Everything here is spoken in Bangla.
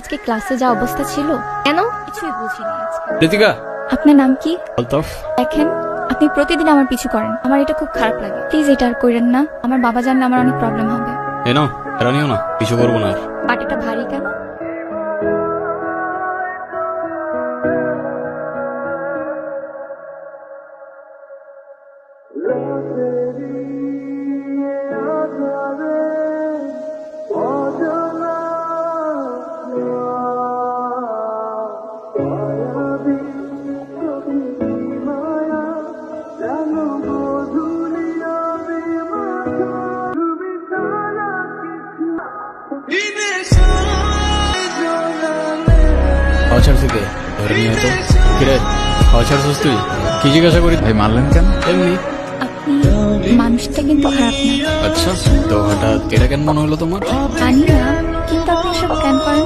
আজকে ক্লাসে যা অবস্থা ছিল, কেন কিছুই বুঝিনি আজকে। ঋতিকা, আপনার নাম কি? আলতাফ। দেখেন, আপনি প্রতিদিন আমার পিছু করেন, আমার এটা খুব খারাপ লাগে। প্লিজ এটা আর করেন না, আমার বাবা জানলে আমার অনেক প্রবলেম হবে। এ নাও, এটা নিও না, কিছু করবো না আর। পাটিটা ভারী কেন? খাওয়া ছাড়ছি কে? ধরে নিয়ে হয়তো। কিরে, খাওয়া ছাড়ছিস তুই? কি জিজ্ঞাসা করি? ভাই মারলেন কেন? এমনি। আপনি মানুষটা কিন্তু খারাপ না। আচ্ছা, তো হঠাৎ এটা কেন মনে হলো তোমার? জানি না, কিন্তু আপনি এসব কেন করেন?